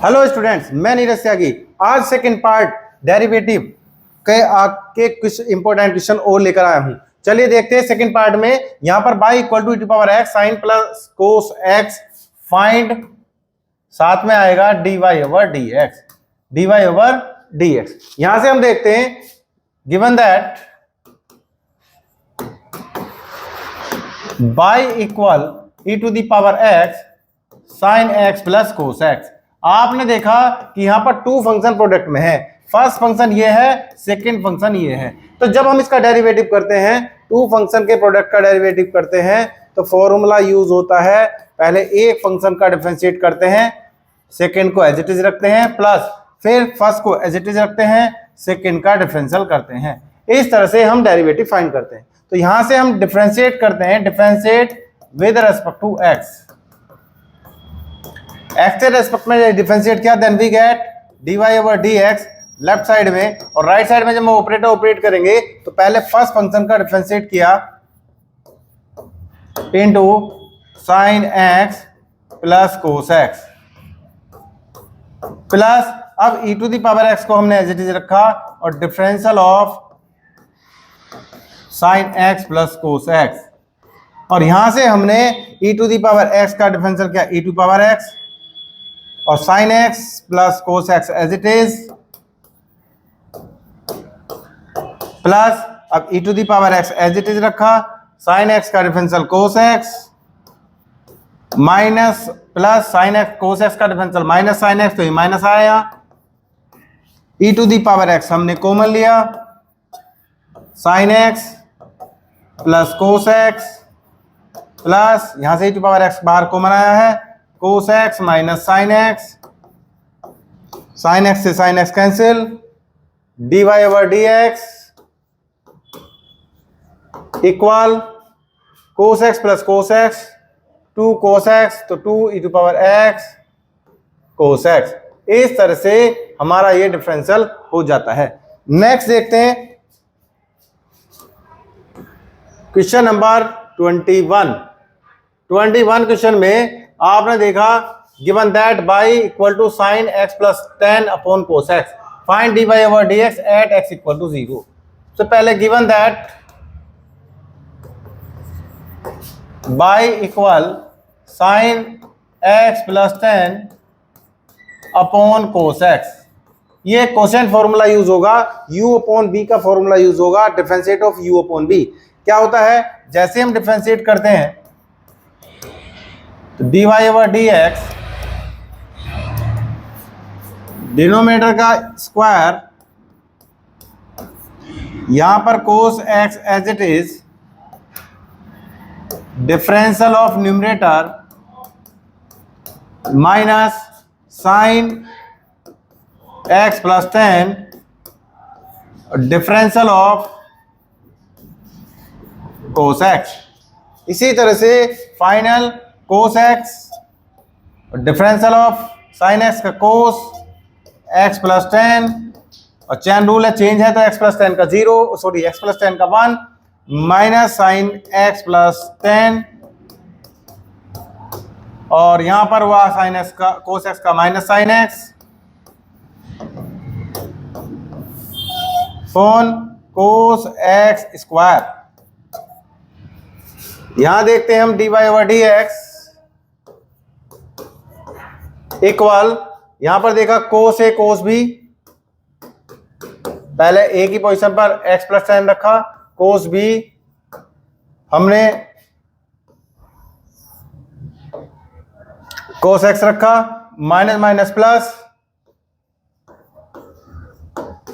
Hello students, मैं नीरज त्यागी। आज second part derivative के आके कुछ इंपॉर्टेंट क्वेश्चन और लेकर आया हूं। चलिए देखते हैं सेकंड पार्ट में। यहां पर y equal to e to power x sine plus cos x find, साथ में आएगा dy ओवर dx। यहां से हम देखते हैं given that y equal e to the power x sine x plus cos x। आपने देखा कि यहां पर टू फंक्शन प्रोडक्ट में है। फर्स्ट फंक्शन ये है, सेकंड फंक्शन ये है। तो जब हम इसका डेरिवेटिव करते हैं, टू फंक्शन के प्रोडक्ट का डेरिवेटिव करते हैं, तो फॉर्मूला यूज होता है, पहले एक फंक्शन का डिफरेंशिएट करते हैं, सेकंड को एज इट इज रखते हैं, प्लस फिर फर्स्ट को एज इट इज रखते हैं, सेकंड का डिफरेंशियल करते हैं। इस तरह से हम डेरिवेटिव फाइंड करते हैं। तो यहां से हम डिफरेंशिएट करते हैं, differentiate with respect to x के रेस्पेक्ट में डिफरेंशिएट किया, then we get dy over dx left side में, और राइट साइड में जब हम ऑपरेट करेंगे तो पहले फर्स्ट फंक्शन का डिफरेंशिएट किया into sine x plus cos x, plus अब e to the power x को हमने एज इट इज रखा और differential of sine x plus cos x, और यहां से हमने e to the power x का डिफरेंशियल किया e टू पावर x और sine x plus cos x as it is, plus अब e to the power x as it is रखा, sine x का differential cos x minus plus sine x cos x का differential minus sine x, तो ये minus आया। e to the power x हमने common लिया, sine x plus cos x plus यहां से e टू पावर x बाहर कॉमन आया है, cos x minus sine x, sine x से sine x cancel, dy over dx equal cos x plus cos x, 2 cos x तो 2 e to power x cos x। इस तरह से हमारा ये डिफरेंशियल हो जाता है। नेक्स्ट देखते हैं क्वेश्चन नंबर 21 क्वेश्चन में आपने देखा given that y equal to sine x plus 10 upon cos x find dy over dx at x equal to 0। तो पहले given that y equal sine x plus 10 upon cos x, ये quotient formula use होगा, u upon b का formula use होगा, differentiate of u upon b। क्या होता है, जैसे हम डिफरेंशिएट करते हैं तो dy ओवर dx डिनोमिनेटर का स्क्वायर, यहां पर cos x as it is, differential of numerator minus sine x plus 10 differential of cos x। इसी तरह से final cos x differential of sine x का कोस x प्लस 10, और चैन रूल है, change है तो x प्लस 10 का 0, सॉरी x प्लस 10 का 1 माइनस साइन x प्लस 10, और यहां पर हुआ साइन x का कोस x का माइनस साइन x फोन कोस x स्क्वायर। यहां देखते हैं हम dy ओवर dx इक्वल, यहां पर देखा कोस a कोस b, पहले a की पोजीशन पर x प्लस 10 रखा, कोस b हमने कोस x रखा, minus minus plus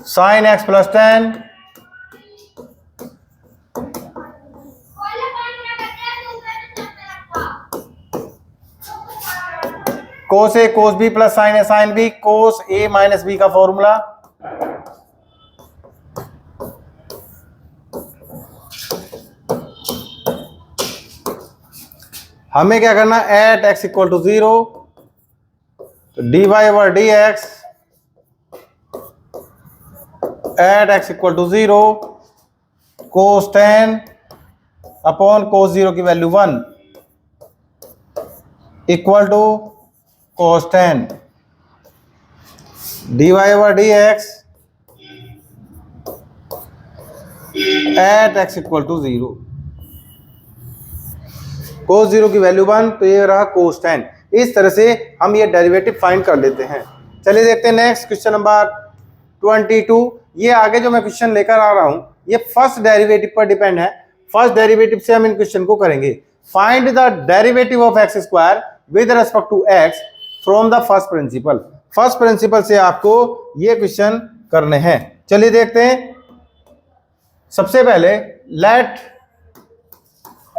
sine x plus 10 कोस ए कोस बी प्लस साइन ए साइन बी, कोस ए माइनस बी का फॉर्मूला, हमें क्या करना, एट x इक्वल टू 0, तो dy over dx at x equal to 0 cos 10 upon cos 0 की वैल्यू 1 equal to cos 10 dy over dx at x equal to 0। cos 0 की वैल्यू 1, तो ये रहा cos 10। इस तरह से हम ये डेरिवेटिव फाइंड कर लेते हैं। चलिए देखते हैं नेक्स्ट क्वेश्चन नंबर 22। ये आगे जो मैं क्वेश्चन लेकर आ रहा हूं ये फर्स्ट डेरिवेटिव पर डिपेंड है। फर्स्ट डेरिवेटिव से हम इन क्वेश्चन को करेंगे। Find the derivative of x square with respect to x from the first principle. First principle से आपको ये क्वेश्चन करने हैं। चलिए देखते हैं। सबसे पहले लेट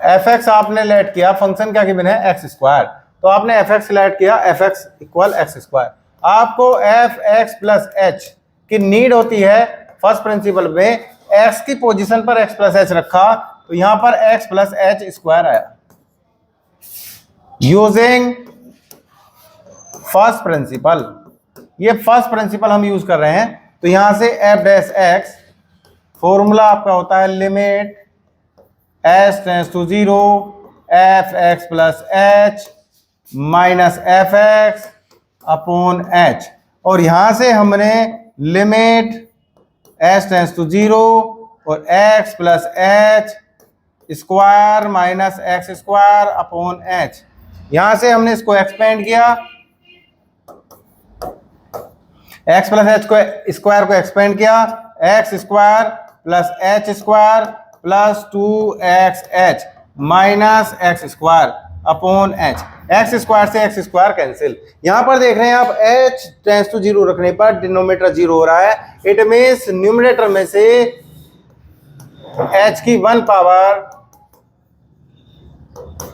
एफ एक्स आपने लेट किया, फंक्शन क्या गिवन है एक्स स्क्वायर, तो आपने एफ एक्स लेट किया F x equal x square. आपको एफ एक्स प्लस एच की नीड होती है फर्स्ट प्रिंसिपल में। एक्स की पोजीशन पर एक्स प्लस एच रखा तो यहां पर एक्स प्लस एच स्क्वायर आया। यूजिंग फर्स्ट प्रिंसिपल, ये फर्स्ट प्रिंसिपल हम यूज कर रहे हैं। तो यहां से एफ डैश एक्स फॉर्मूला आपका होता है limit s tends to 0 F x plus h minus F x upon h, और यहां से हमने लिमिट एस टेंस टू 0 और x plus H square minus x square upon h, यहां से हमने इसको एक्सपेंड किया। एक्स प्लस एच को स्क्वायर को एक्सपेंड किया, x square plus H square plus 2xh minus x square upon H. X square से एक्स स्क्वायर कैंसिल। यहां पर देख रहे हैं आप h टेंस टू 0 रखने पर डिनोमिनेटर 0 हो रहा है। इट मीन्स न्यूमरेटर में से h की 1 पावर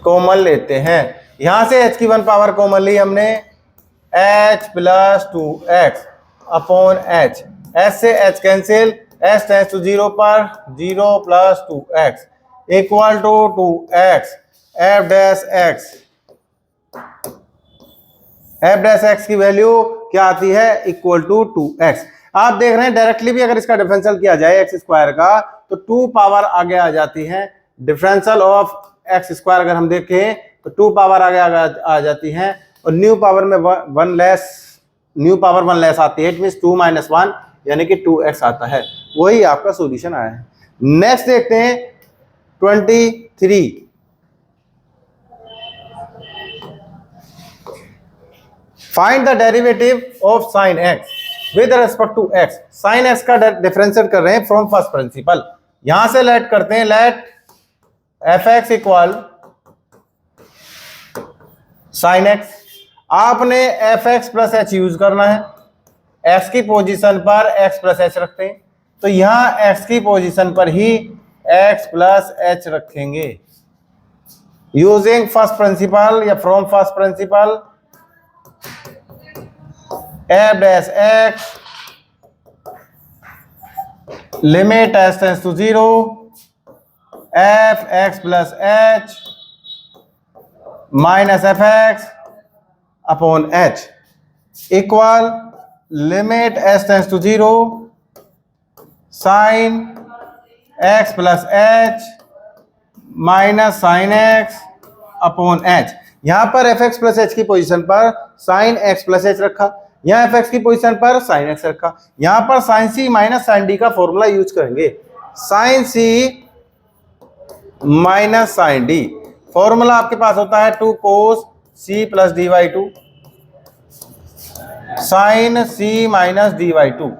कॉमन लेते हैं। यहां से h की 1 पावर कॉमन ली हमने, h plus 2x upon h, h से h cancel, h tends to 0 पर 0 plus 2x equal to 2x f dash x. F dash x की वैल्यू क्या आती है इक्वल टू 2x। आप देख रहे हैं डायरेक्टली भी अगर इसका डिफरेंशियल किया जाए एक्स स्क्वायर का तो 2 पावर आगे आ जाती है। डिफरेंशियल ऑफ एक्स स्क्वायर अगर हम देखें तो 2 पावर आगे आ जाती है, और न्यू पावर में 1 लेस, न्यू पावर 1 लेस आती है। इट मींस 2 माइनस 1 यानी कि 2x आता है। वही आपका सॉल्यूशन आया है। नेक्स्ट देखते हैं 23। Find the derivative of sine x with respect to x. Sine x का डिफरेंशिएट कर रहे हैं फ्रॉम फर्स्ट प्रिंसिपल। यहां से लेट करते हैं, let f x equal sine x. आपने f x plus h use करना है। एक्स की पोजीशन पर एक्स प्लस एच रखते हैं, तो यहां एक्स की पोजीशन पर ही एक्स प्लस एच रखेंगे यूजिंग फर्स्ट प्रिंसिपल या from first principle. F dash x limit s tends to 0 F x plus h minus F x upon h equal limit s tends to 0 sine x plus h minus sine x upon h. यहां पर f x plus h की position पर sine x plus h रखा, यहां f x की position पर sine x रखा। यहां पर sine C minus sine D का फॉर्मूला यूज करेंगे। Sine C minus sine D formula आपके पास होता है 2 cos c plus D by 2 sine c minus D by 2।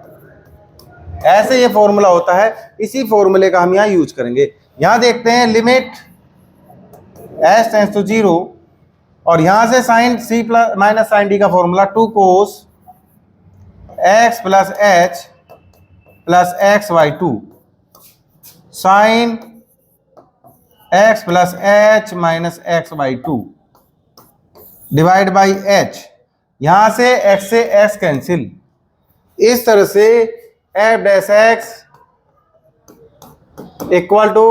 ऐसे ये फॉर्मूला होता है। इसी फॉर्मूले का हम यहां यूज करेंगे। यहां देखते हैं लिमिट s टेंस टू 0, और यहां से sine c plus minus sine D का formula 2 cos x plus h plus x by 2 sine x plus h minus x by 2 divide by h। यहां से x कैंसिल। इस तरह से f dash x equal to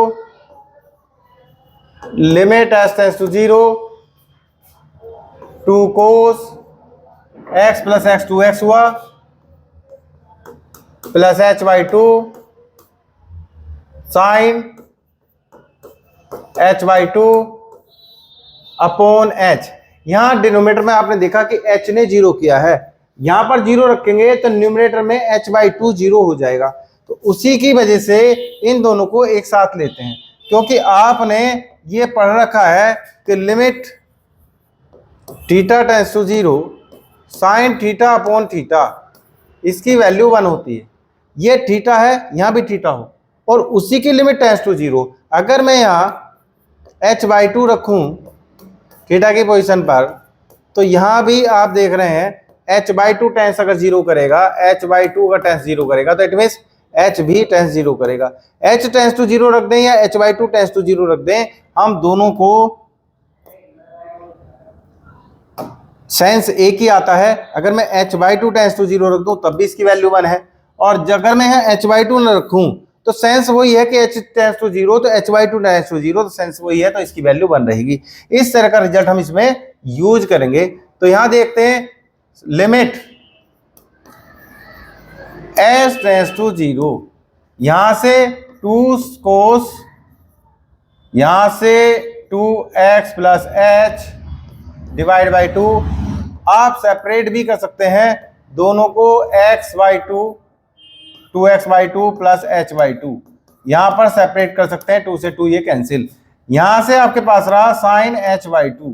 limit s tends to 0 2 cos x plus x 2x हुआ plus h by 2 sine h by 2 upon h। यहां denominator में आपने देखा कि h ने 0 किया है, यहां पर जीरो रखेंगे तो न्यूमरेटर में h/2 जीरो हो जाएगा। तो उसी की वजह से इन दोनों को एक साथ लेते हैं, क्योंकि आपने ये पढ़ रखा है कि limit theta tends to zero sine theta upon theta, इसकी वैल्यू 1 होती है। ये थीटा है, यहां भी थीटा हो, और उसी की लिमिट टेंड्स टू जीरो। अगर मैं यहां h/2 रखूं थीटा की पोजीशन पर, तो यहां भी आप देख रहे हैं h/2 टेंस अगर जीरो करेगा, h/2 अगर टेंस जीरो करेगा तो इट मीन्स h भी टेंस जीरो करेगा। h टेंस टू जीरो रख दें या h/2 टेंस टू जीरो रख दें, हम दोनों को सेंस एक ही आता है। अगर मैं h/2 टेंस टू जीरो रख दूं तब भी इसकी वैल्यू 1 है, और अगर मैं यहाँ h/2 न रखूं तो सेंस वही है कि h टेंस टू जीरो तो h/2 टेंस टू जीरो, तो सेंस वही है, तो इसकी वैल्यू 1 रहेगी। इस तरह का रिजल्ट हम इसमें यूज करेंगे। तो यहां देखते हैं limit s tends to zero, यहां से 2 cos, यहां से 2x plus h divide by 2। आप सेपरेट भी कर सकते हैं दोनों को, x/2 2x/2 प्लस h/2, यहां पर सेपरेट कर सकते हैं, 2 से 2 ये कैंसिल। यहां से आपके पास रहा साइन h/2,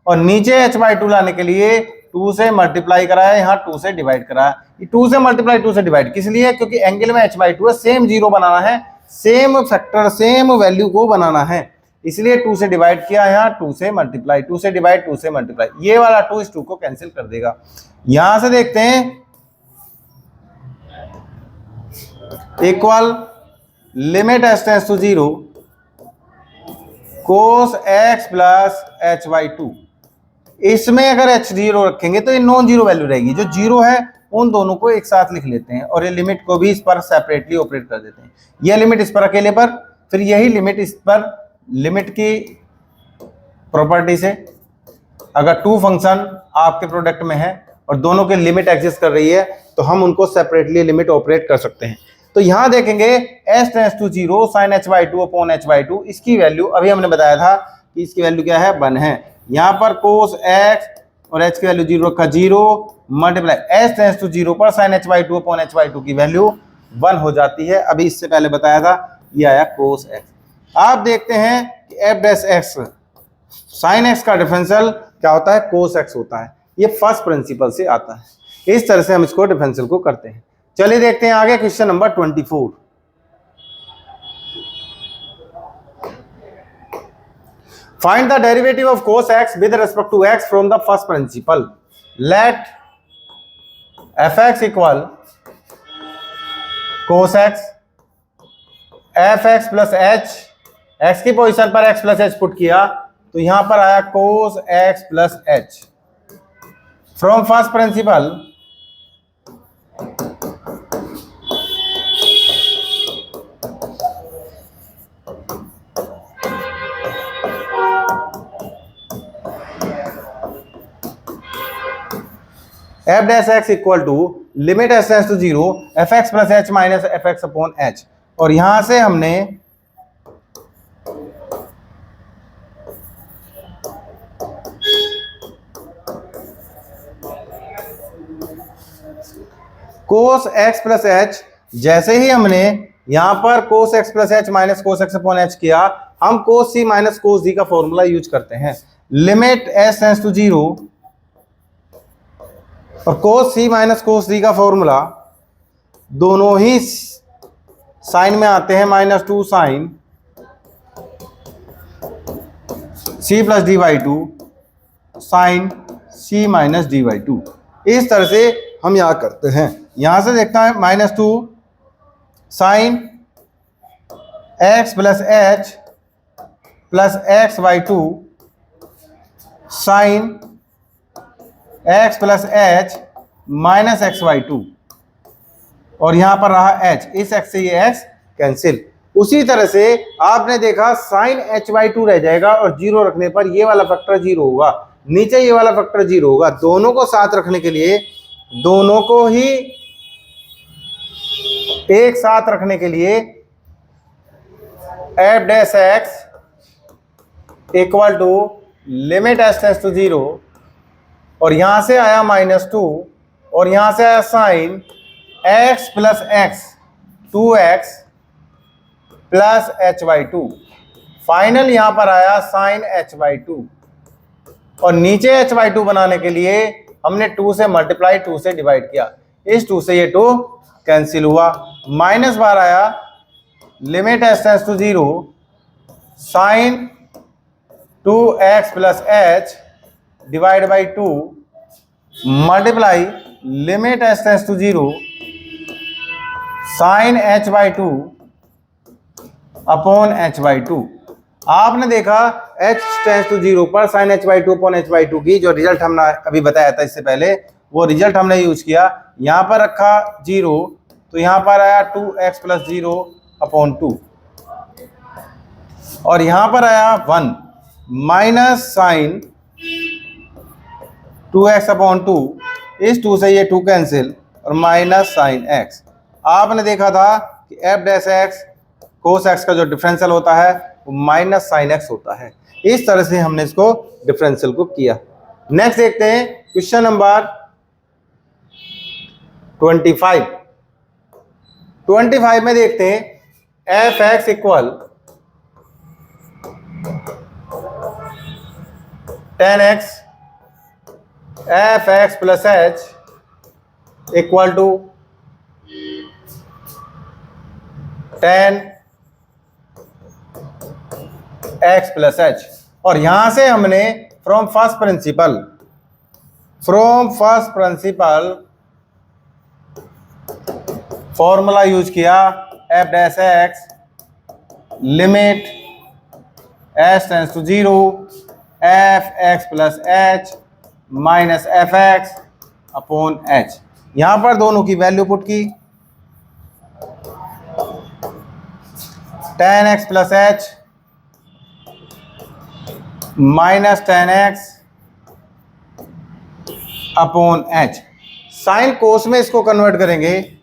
और नीचे h/2 लाने के लिए 2 से मल्टीप्लाई कराया, यहाँ 2 से डिवाइड कराया। 2 से मल्टीप्लाई 2 से डिवाइड किस लिए? क्योंकि एंगल में h/2 है, सेम जीरो बनाना है, सेम फैक्टर सेम वैल्यू को बनाना है, इसलिए 2 से डिवाइड किया, यहाँ 2 से मल्टीप्लाई, 2 से डिवाइड 2 से मल्टीप्लाई, ये वाला 2 इस 2 को कैंसिल कर देगा। यहां से देखते हैं equal limit s tends to zero cos x plus h/2। इसमें अगर h जीरो रखेंगे तो ये नॉन जीरो वैल्यू रहेगी, जो जीरो है उन दोनों को एक साथ लिख लेते हैं, और ये लिमिट को भी इस पर सेपरेटली ऑपरेट कर देते हैं। यह लिमिट इस पर अकेले पर, फिर यही लिमिट इस पर, लिमिट की प्रॉपर्टी से अगर टू फंक्शन आपके प्रोडक्ट में है और दोनों के लिमिट एग्जिस्ट कर रही है तो हम उनको सेपरेटली लिमिट ऑपरेट कर सकते हैं। तो यहां देखेंगे s tends to zero sine h/2 upon h/2, इसकी वैल्यू अभी हमने बताया था कि इसकी वैल्यू क्या है, 1 है। यहां पर cos x और h की वैल्यू जीरो रखा, zero multiply s tends to zero पर साइन h/2 अपॉन h/2 की वैल्यू 1 हो जाती है। अभी इससे पहले बताया था, ये आया cos x। आप देखते हैं कि f dash x sine x का डिफरेंशियल क्या होता है, cos x होता है। ये फर्स्ट प्रिंसिपल से आता है, इस तरह से हम इसको डिफरेंशियल को करते हैं। चलिए देखते हैं आगे question number 24। Find the derivative of cos x with respect to x from the first principle. Let fx equal cos x, fx plus h, x की पोजीशन पर x प्लस h पुट किया तो यहां पर आया cos x plus h from first principle. f dash x equal to limit s tends to zero fx plus h minus fx upon h, और यहां से हमने cos x प्लस h, जैसे ही हमने यहां पर cos x plus h minus cos x upon h किया, हम cos c minus cos d का फॉर्मूला यूज करते हैं। Limit s tends to zero और cos c minus cos d का फॉर्मूला दोनों ही साइन में आते हैं, -2 sine c plus D by 2 sine c minus D by 2। इस तरह से हम यहां करते हैं। यहां से देखता है -2 sine x plus h plus x by 2 sine x plus h minus x by 2, और यहां पर रहा h, इस x से ये x कैंसिल। उसी तरह से आपने देखा साइन h/2 रह जाएगा, और जीरो रखने पर ये वाला फैक्टर जीरो होगा, नीचे ये वाला फैक्टर जीरो होगा। दोनों को साथ रखने के लिए, दोनों को ही एक साथ रखने के लिए f dash x equal to limit s tends to zero, और यहां से आया -2 और यहां से आया sine x plus x 2x plus h/2। Final यहां पर आया साइन h/2 और नीचे h/2 बनाने के लिए हमने 2 से मल्टीप्लाई 2 से डिवाइड किया, इस 2 से ये 2 कैंसिल हुआ। माइनस बार आया limit s tends to 0 sine 2x plus h divide by 2 multiply limit s tends to 0 sine h/2 upon h/2। आपने देखा h टेंड्स टू 0 पर साइन h/2 अपॉन h/2 की जो रिजल्ट हमने अभी बताया था इससे पहले, वो रिजल्ट हमने यूज किया। यहां पर रखा 0 तो यहां पर आया 2x प्लस 0 अपॉन 2 और यहां पर आया 1 माइनस साइन 2x अपॉन 2, इस 2 से ये 2 कैंसिल और माइनस साइन x। आपने देखा था कि f dash x cos x का जो डिफरेंशियल होता है वो माइनस साइन x होता है। इस तरह से हमने इसको डिफरेंशियल को किया। नेक्स्ट देखते हैं क्वेश्चन नंबर 25। 25 में देखते हैं F x equal 10x F x plus h equal to 10x plus h। और यहां से हमने from first principle formula use किया f dash x limit s tends to 0 F x plus h minus F x upon h। यहां पर दोनों की value put की 10x plus h minus 10x upon h। Sine cos में इसको convert करेंगे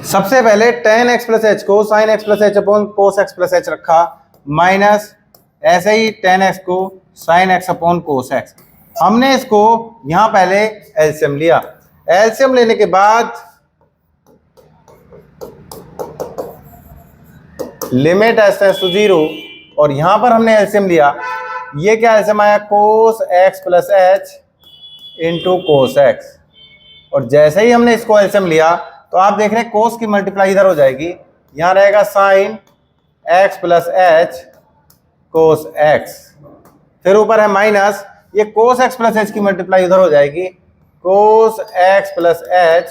सबसे पहले 10x प्लस h को sine x plus h upon cos x plus h रखा, माइनस ऐसे ही 10x को sine x upon cos x। हमने इसको यहां पहले एलसीएम लिया, एलसीएम लेने के बाद लिमिट s टेंड्स टू 0 और यहां पर हमने एलसीएम लिया। ये क्या एलसीएम आया कोस x plus h into cos x। और जैसे ही हमने इसको एलसीएम लिया तो आप देख रहे हैं कोस की मल्टीप्लाई इधर हो जाएगी, यहां रहेगा sign x plus h cos x, फिर ऊपर है माइनस ये कोस x प्लस h की मल्टीप्लाई इधर हो जाएगी कोस x प्लस h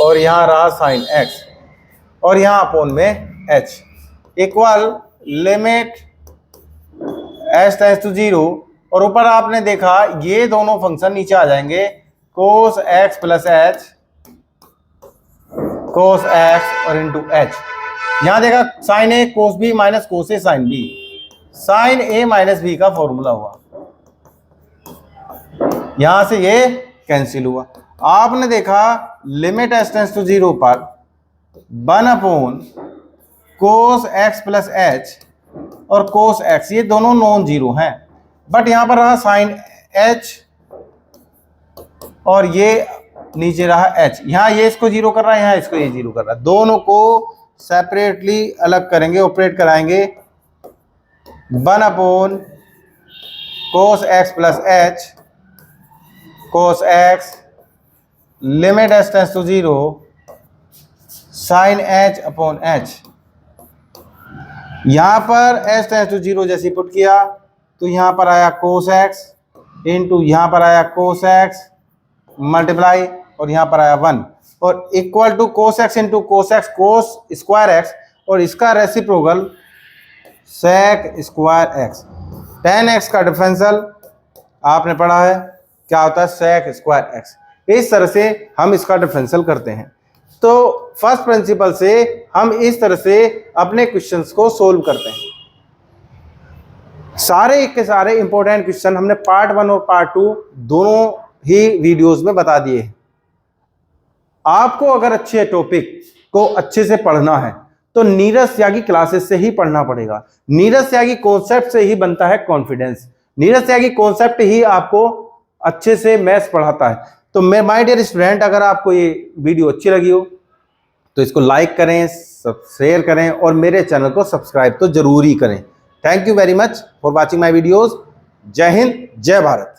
और यहां रहा साइन x और यहां अपोन में h equal limit s tends to 0 और ऊपर आपने देखा ये दोनों फंक्शन नीचे आ जाएंगे कोस x plus h cos x और इंटू h। यहां देखा साइन ए कोस बी माइनस कोस ए साइन बी, साइन ए माइनस बी का फॉर्मूला हुआ, यहां से ये कैंसिल हुआ। आपने देखा लिमिट s टेंड्स टू 0 पर 1 upon cos x plus h और कोस x ये दोनों नॉन जीरो हैं, बट यहां पर रहा साइन h और ये नीचे रहा h। यहां ये इसको जीरो कर रहा है, यहां इसको ये जीरो कर रहा है, दोनों को सेपरेटली अलग करेंगे, ऑपरेट कराएंगे 1 upon cos x plus h cos x limit s tends to 0 sine h upon h। यहां पर s टेंड्स टू 0 जैसे पुट किया तो यहां पर आया कोस x इंटू यहां पर आया कोस x मल्टीप्लाई और यहां पर आया 1 और equal to cos x into cos x cos square x और इसका reciprocal sec square x। 10x का डिफरेंशियल आपने पढ़ा है क्या होता है सेक स्क्वायर x। इस तरह से हम इसका डिफरेंशियल करते हैं। तो फर्स्ट प्रिंसिपल से हम इस तरह से अपने क्वेश्चंस को सोल्व करते हैं। सारे के सारे इंपॉर्टेंट क्वेश्चन हमने पार्ट 1 और पार्ट 2 दोनों ही वीडियोस में बता दिए हैं। आपको अगर अच्छे टॉपिक को अच्छे से पढ़ना है तो नीरज त्यागी क्लासेस से ही पढ़ना पड़ेगा। नीरज त्यागी कॉन्सेप्ट से ही बनता है कॉन्फिडेंस। नीरज त्यागी कॉन्सेप्ट ही आपको अच्छे से मैथ्स पढ़ाता है। तो माय डियर स्टूडेंट, अगर आपको ये वीडियो अच्छी लगी हो तो इसको लाइक करें, शेयर करें और मेरे चैनल को सब्सक्राइब तो जरूर ही करें। Thank you very much for watching my videos. जय हिंद, जय भारत।